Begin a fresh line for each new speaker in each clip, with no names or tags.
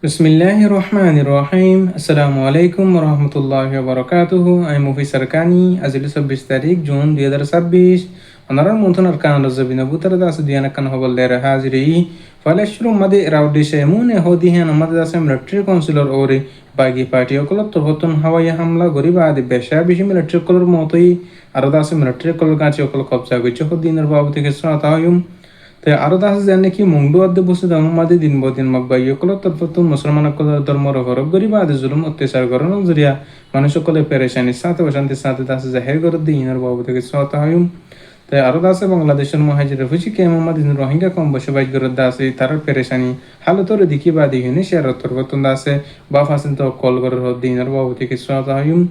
বিসমিল্লাহির রহমানির রহিম। আসসালামু আলাইকুম রহমতুল্লাহি বারাকাতুহু। আমি মুফি সরকানি। আজ 26 তারিখ জুন 2026। অনারার মন্থনার কান রজবিনা বুতার দাস দিয়ানা কান হবলের হাজিরি ফালেশরু মাদে রাউডিশে মুনে হদিহান আমাদের দাসে মিলিটারি কাউন্সিলর ওরে বাগি পার্টি অকলত তহতন হাওয়াই হামলা গরিবা আদি বেশা বেশি মিলিটারি কলর মতই আর দাসে মিলিটারি কলর গাছে অকল কবজা গইছে হদিনের বাবু থেকে সাতায়ুম te aro das janne ki mungdu adde busu damadi din bodin magbai yokolo tatpatun মুসলমান কল ধর্মর হরব গরিবা আদি জুলুম অত্যাচার করানো জরিয়া মানুষ সকলে পেরেশানির সাথে অশান্তির সাথে দাসে জাহের করে দিয়ে ইনার বাবু থেকে সত হায়ুম তাই আরো দাসে বাংলাদেশের মহাজির হুচি কে মোহাম্মদ রোহিঙ্গা কম বসবাস করে দাসে তার পেরেশানি হালতরে দেখি বা দিহিনি শেয়ার তরবতন দাসে বা ফাসিন তো কল করে দিনার বাবু থেকে সত হায়ুম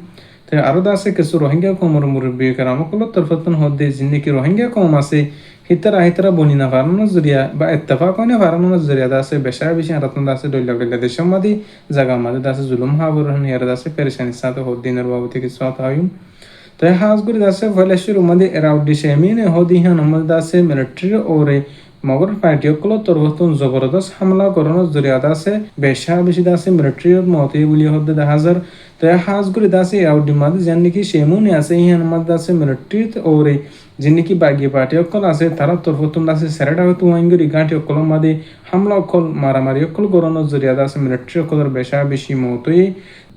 তাই আরো দাসে কিছু রোহিঙ্গা কমর মুরব্বী কারামকল তরফতন হদ্দে জিন্দিকি রোহিঙ্গা কম আছে হিতারা বনিনা ফারানো জরিয়া বা ইত্তেফাক হইনা ফারানো জরিয়া দাসে বেশা বেশি আরাতন দাসে ডইলা ডইলা দেশের মাদি জাগা মাদি দাসে জুলুম হাবর হিয়ার দাসে পেরেশানি সাথে হদ্দিনের বাবু থেকে সাত হায়ুম তাই হাজগুড়ি দাসে ফলেশ্বর মাদি এরাউডি শেমিনে হদিহান আমাদ দাসে মিলিটারি ওরে মগর পার্টি অকল তরবতন জবরদস্ত হামলা করানোর জরিয়া দাসে বেশা বেশি দাসে মিলিটারি মতে বলি হদ্দে হাজার তাই হাজগুড়ি দাসে এরাউডি মাদি জান নাকি শেমুনে আছে ইহান আমাদ দাসে মিলিটারি ওরে जिनकी बागी पार्टी अक्कल আছে তারা তরফতুন আছে সেরাটা হতো ওয়াঙ্গরি গাঁটি অক্কল মাদে হামলা অক্কল মারামারি অক্কল গরনো জরিয়া আছে মিলিটারি অক্কলের বেশা বেশি মতই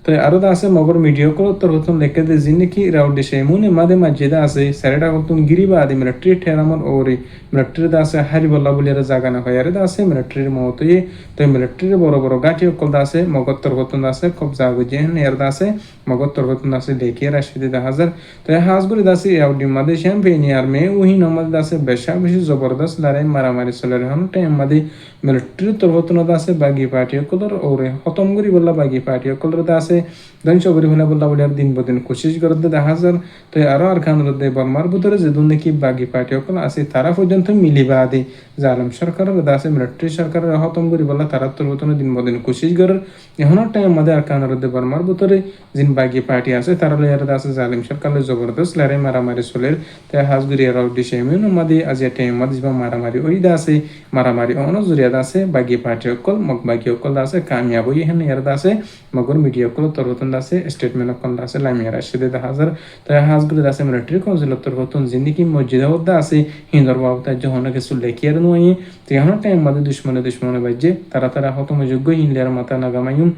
তো আরো আছে মগর মিডিয়া অক্কল তরফতুন লেখে দে জিনকি রাউডি শেমুনে মাদে মসজিদে আছে সেরাটা হতুন গিরিবা আদি মিলিটারি ঠেরামর ওরে মিলিটারি আছে হারিবল্লা বলিয়ার জায়গা না হয় আরে আছে মিলিটারির মতই তো মিলিটারি বড় বড় গাঁটি অক্কল আছে মগর তরফতুন আছে কবজা গজেন এর আছে মগর তরফতুন আছে দেখিয়ে রাশিদে হাজার তো হাজগুড়ি দাসি আউডি মাদে শ্যাম্পেনি আর মে উহি নমদ দাসে বেশা বেশি জবরদস্ত লড়াই মারামারি চলে হন টাইম মাদে মিলিটারি তরফতুন দাসে বাগি পার্টি কলর ওরে খতম করি বললা বাগি পার্টি কলর দাসে ধ্বংস করি বলে বললা বলে আর দিন বদিন কোশিশ করতে দেখা যার তো আরো আর খান রদে বর্মার ভিতরে যে দুন নাকি বাগি পার্টি কল আছে তারা পর্যন্ত মিলিবা আদি জালেম সরকারের দাসে মিলিটারি সরকারের খতম করি বললা তারা তরফতুন দিন বদিন কোশিশ করার এখনো টাইম মাদে আর খান রদে বর্মার ভিতরে जिन बागी पार्टी আছে তারা লয়ার দাসে জালিম সরকারের জবরদস্ত লড়াই মারামারি চলের তাই হাজগুড়ি রাউডি শেমিন মাদি আজি টাইম মাদি যা মারামারি ওই দাসে মারামারি অন জুরিয়া দাসে বাগি পার্টি অকল মগ বাগি অকল দাসে কামিয়াব হই হেন ইয়ার দাসে মগর মিডিয়া অকল তরতন দাসে স্টেটমেন্ট অকল দাসে লামিয়া রাশিদে হাজার তাই হাজগুড়ি দাসে মিলিটারি কাউন্সিল তরতন জিন্দিকি মসজিদে ওদা আছে হিন্দর বাবতা যখন কিছু লেখিয়ার নয় তাই এখন টাইম মাদি দুশ্মনে বাজে তারা হতমযোগ্য হিন্দিয়ার মাথা নাগামাইম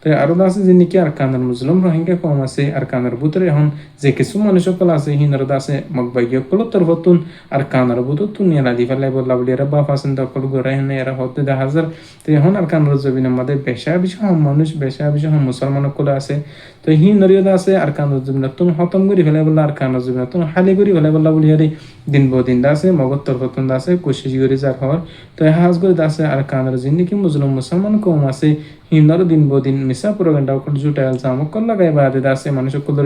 তাই আরো দাসে জিন্দিকি আর কানার মুসলিম রোহিঙ্গা কম আছে আর কানার ভিতরে এখন যে কিছু মানুষ সকল আছে হিন্দর দাসে মগবাগি অকল তরফতুন আর কানার বুতুন নিয়ে রাজি ফেলাই বললা বলি এরা বাপ আসেন তকল গড়া হেন এরা হতে দেখা যার তো এখন আর কানার জবিন আমাদের বেশা বেশি মানুষ বেশা বেশি মুসলমান সকল আছে তো হিন্দরীয় আছে আর কানার জবিন তুন হতম করি ফেলাই বললা আর কানার জবিন তুন হালি করি ফেলাই বললা বলি আরে দিন বদিন দাসে মগর তরফতুন দাসে কোশিশ করি যার হওয়ার তো হাজ করে দাসে আর কানার জিন্দিকি মুসলমান কম আছে হিন্দর দিন বদিন মিশা প্রোগ্রামটা অকল জুটাইল সামকল লাগাই বাদে দাসে মানুষ সকল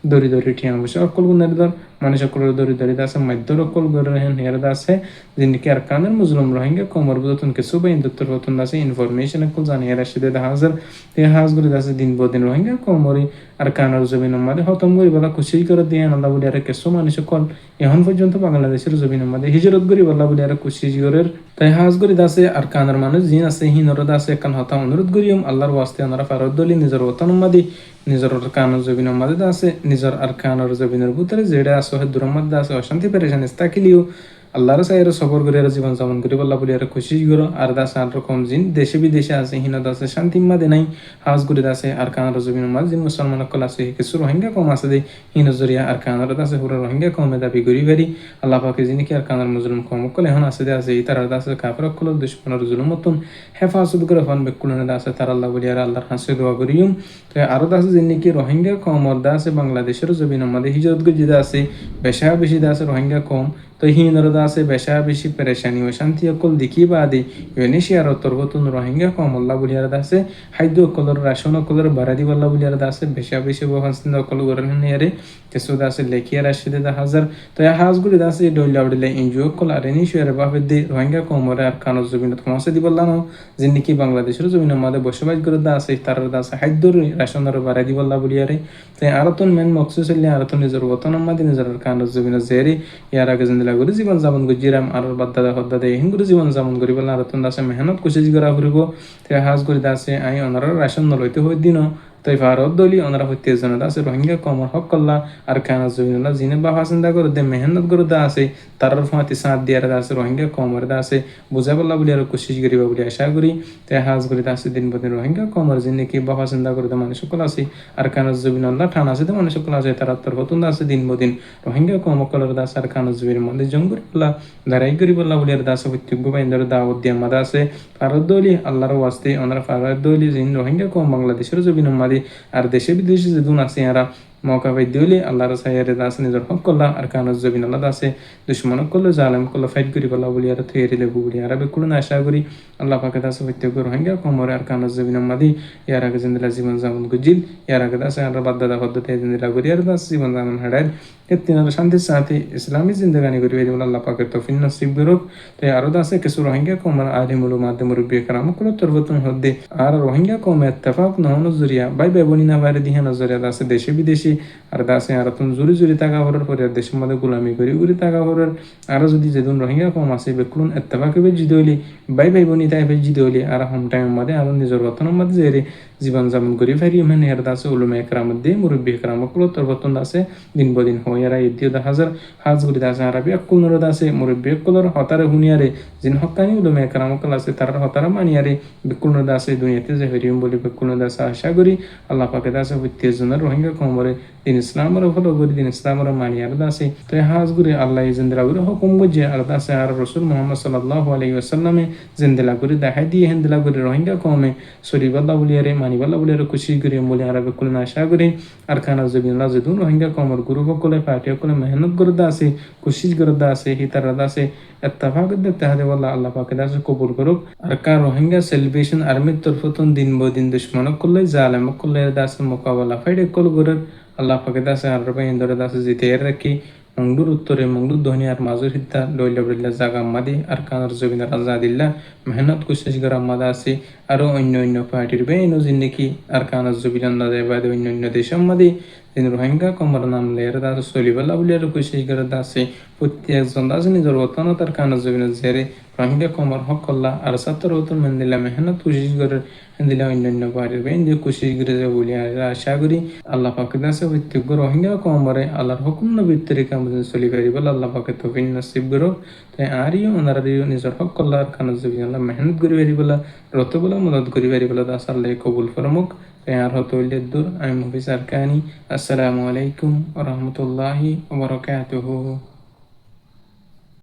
দরি ঠিয়া বসে অকল গুণের দর মানুষ সকল দরি দাসে মধ্যর অকল গড়ে হেন হের দাসে জিন্দিকি আর কানের মুসলিম রোহিঙ্গা কমর বুতন কে সুবাই দত্তর হতন দাসে ইনফরমেশন অকল জানিয়ে রাশিদে হাজার তে হাজগুলি দাসে দিন বদিন রোহিঙ্গা কমরি আর কানার জমিন মাদে হতম করি বলা খুশি করে দিয়ে আল্লাহ বলি আর কেসো মানুষ সকল এখন পর্যন্ত বাংলাদেশের জমিন মাদে হিজরত করি বলা বলি আর খুশি করের তাই হাজগুলি দাসে আর কানার মানুষ জিন আছে হিনর দাসে কান হতা অনুরোধ করিম আল্লাহর ওয়াস্তে আমরা ফারদ দলি নিজের ওতন মাদি নিজের কানার জমিনের মাদে আছে নিজের আর কানার জমিনের ভিতরে যেটা আছে দূরের মধ্যে আছে অশান্তি পেরেশানি তাকিলিও আল্লাহর সাইরে সবর করে জীবন যাপন করি বল্লা বলি আর খুশি করো আর দাসে আর রকম জিন দেশে বিদেশে আছে হিনা দাসে শান্তি মাদে নাই হাজ গুড়ি দাসে আর কানার জমিনের মাঝে জিন মুসলমান কল আছে কিছু রোহিঙ্গা কম আছে দে হিনা জরিয়া আর কানার দাসে পুরো রোহিঙ্গা কমে দাবি করি ভারি আল্লাহ পাকে জিনিকে আর কানার মুসলিম কম কল এখন আছে দে আছে ইতার দাসে কাফর কল দুশ্মনের জুলুম মতন হেফাজত করে ফন বেকুলনে দাসে তার আল্লাহ বলি আর আল্লাহর হাসে দোয়া করিম তো আরো দাসে জিনিকে রোহিঙ্গা কম আর দাসে বাংলাদেশের জমিনের মাঝে হিজরত গজি দাসে বেশা বেশি দাসে রোহিঙ্গা কম তো হিন্দর দাসে বেশা বেশি পেরেশানি ও শান্তি অকল দেখি বাদে ইউনিশিয়ার তরবতুন রোহিঙ্গা কম আল্লাহ বলিয়ার দাসে খাদ্য অকলর রাশন অকলর বারাদি বল্লা বলিয়ার দাসে বেশা বেশি বহান্সিন অকল গরন নিয়ারে কিছু দাসে লেখিয়ার আসিদে হাজার তো হাজগুলি দাসে ডইলা উড়িলে এনজিও অকল আর ইনিশিয়ার বাবে দে রোহিঙ্গা কমরে আর কানোর জমিন কমাসে দি বললাম যিনি বাংলাদেশের জমিনের মাঝে বসবাস করে দাসে তার দাসে খাদ্যর রাশনের বারাদি বল্লা বলিয়ারে তো আরতন মেন মকসুদ হইলে আরতন নিজের ওতন মাদি নিজের কানোর জমিন জেরে ইয়ার আগে জিন্দিলা করে জীবন যাপন গুজিরাম আর বাদ্দাদা হদ্দাদা হিন করে জীবন যাপন করি বলে আর তোন দাসে মেহনত কোশিশ করা ফুরিব তে হাজ করে দাসে আই অনার রাশন নলইতে হই দিন তাই ভারত দলি ওনারা হইতে জন দাসে রোহিঙ্গা কমর হক কল্লা আর কানা জমিনুল্লাহ জিনে বাবা চিন্তা করে দে মেহনত করে দা আছে তার ফাঁতি সাথ দিয়ার দাসে রোহিঙ্গা কমর দাসে বুঝা বললা বলি আর কোশিশ করিবা বলি আশা করি তাই হাজ করে দাসে দিন বদিন রোহিঙ্গা কমর জিনে কি বাবা চিন্তা করে দে মানুষ সকল আছে আর কানা জমিনুল্লাহ ঠানা আছে মানুষ সকল আছে তার তরফতুন দাসে দিন বদিন রোহিঙ্গা কম কলর দাস আর কানা জমির মধ্যে জঙ্গল বললা দাঁড়াই করি বললা বলি আর দাসে প্রত্যেক বাইন্দর দাওয়াত দিয়া মাদা আছে ভারত দলি আল্লাহর ওয়াস্তে ওনারা ভারত দলি জিন রোহিঙ্গা কম বাংলাদেশের জমিন মাদি আর দেশে বিদেশে যে দুন আছে এরা মৌকা পাই দিলে আল্লাহর সাইয়ারে দাস নিজের হক করলা আর কানজ জবিন আল্লাহ দাসে দুশ্মন করলো জালেম করলো ফাইট করি বলা বলি আর থিয়েরি লেবু বলি আর বেকুলন আশা করি আল্লাহ পাকে দাসে প্রত্যেক রোহিঙ্গা কমরে আর কানজ জবিন মাদি ইয়ার আগে জিন্দিলা জীবন যাপন গুজিল ইয়ার আগে দাসে আর বাদ্দাদা পদ্ধতি জিন্দিলা করি আর দাস জীবন যাপন হাড়ায় এতিনার শান্তির সাথে ইসলামী জিন্দগানি করি বেরি বলে আল্লাহ পাকে তৌফিক নসিব করুক তো আরো দাসে কিছু রোহিঙ্গা কমর আলিমুল মাধ্যম মুরব্বী কারাম করলো তরবতন হদ্দে আর রোহিঙ্গা কমে ইত্তেফাক নহন জরিয়া বাই বেবনি না বাইরে দিহান জরিয়া দাসে দেশে বিদেশি আর দাসে আর তুন জুরি জুরি টাকা হরার পরে দেশের মধ্যে গোলামি করি উরি টাকা হরার আরো যদি যেদিন রোহিঙ্গা কম আছে বেকুলন ইত্তেফাকে বেজি হইলি বাই বনি তাই বেজি হইলি আর হোম টাইম মধ্যে আর নিজের বতনের মধ্যে যে জীবন যাপন করি ফেরি মানে এর দাসে উলুমে একরামত দিয়ে মুরব্বী একরাম করলো তরবতন দাসে দিন বদিন হয় এরা ইদ্দিও হাজার হাজ গুলি দাসে আরবি এক কুলর দাসে মুরব্বী একলর হতারে হুনিয়ারে জিন হকানি উলুমে একরাম কল আছে তার হতারা মানিয়ারে বেকুলন দাসে দুনিয়াতে যে হরিম বলি বেকুলন দাসে আশা করি আল্লাহ পাকে দাসে হইতে জনের রোহিঙ্গা কমরে দিন ইসলামের ফলো করি দিন ইসলামের মানিয়ার দাসে তো হাজ গুরি আল্লাহ জিন্দিলা গুরি হুকুম বুঝে আর দাসে আর রসুল মোহাম্মদ সাল্লাল্লাহু আলাইহি ওয়াসাল্লামে জিন্দিলা গুরি দেখাই দিয়ে হেন্দিলা গুরি রোহিঙ্গা কমে সরিবাল্লাহ বলিয়ারে মানিবাল্লাহ বলিয়ারে খুশি করি বলি আর বেকুলন আশা করি আর খানা জবিল্লাহ যেদুন রোহিঙ্গা কমর গুরু সকলে পার্টি সকলে মেহনত করে দাসে কোশিশ করে দাসে হিতারা দাসে ইত্তেফাক দেখতে হাতে বলা আল্লাহ পাকে দাসে কবুল করুক আর কার রোহিঙ্গা সেলিব্রেশন আর্মির তরফতন দিন বদিন দুশ্মনক করলে জালেম করলে দাসে মোকাবেলা ফাইডে কল করে আল্লাহ পাকে দাসে আর ইন্দরে দাসে জিতে রাখি মংডুর উত্তরে মংডুর ধনী আর মাজুর হিদ্দা লইলা বলিল্লা জাগা মাদি আর কানার জবিন আজাদিল্লা মেহনত কোশিশ করা মাদা আছে আরো অন্য অন্য পার্টির বেইনো জিন্দিকি আর কানার জবিন আন্দাজে বাদে অন্য অন্য দেশের মাদি দিন রোহিঙ্গা কমর নাম লের দাস সলিবাল্লা বলি আর কোশিশ করে দাসে প্রত্যেকজন দাস নিজের বতন তার কানার জবিন জেরে রোহিঙ্গা কমর হক করলা আর সাতর হতন মেন্দিলা মেহনত কোশিশ করে দিলা অন্যান্য পার্টির বেইন যে কোশিশ করে যে বলি আর আশা করি আল্লাহ পাকে দাসে প্রত্যেক রোহিঙ্গা কমরে আল্লাহর হুকুম নবীর তরিকা মধ্যে চলি পারিব আল্লাহ পাকে তৌফিক নসিব করুক তাই আরিও ওনারিও নিজের হক করলা আর কানার জবিন আল্লাহ মেহনত করি পারিব রত বলা মদত করি পারিব দাস আল্লাহ কবুল ফরমুক আর হতো দূর আমি মুফি সারকানি আসসালামু আলাইকুম ওয়া রাহমাতুল্লাহি ওয়া বারাকাতুহু।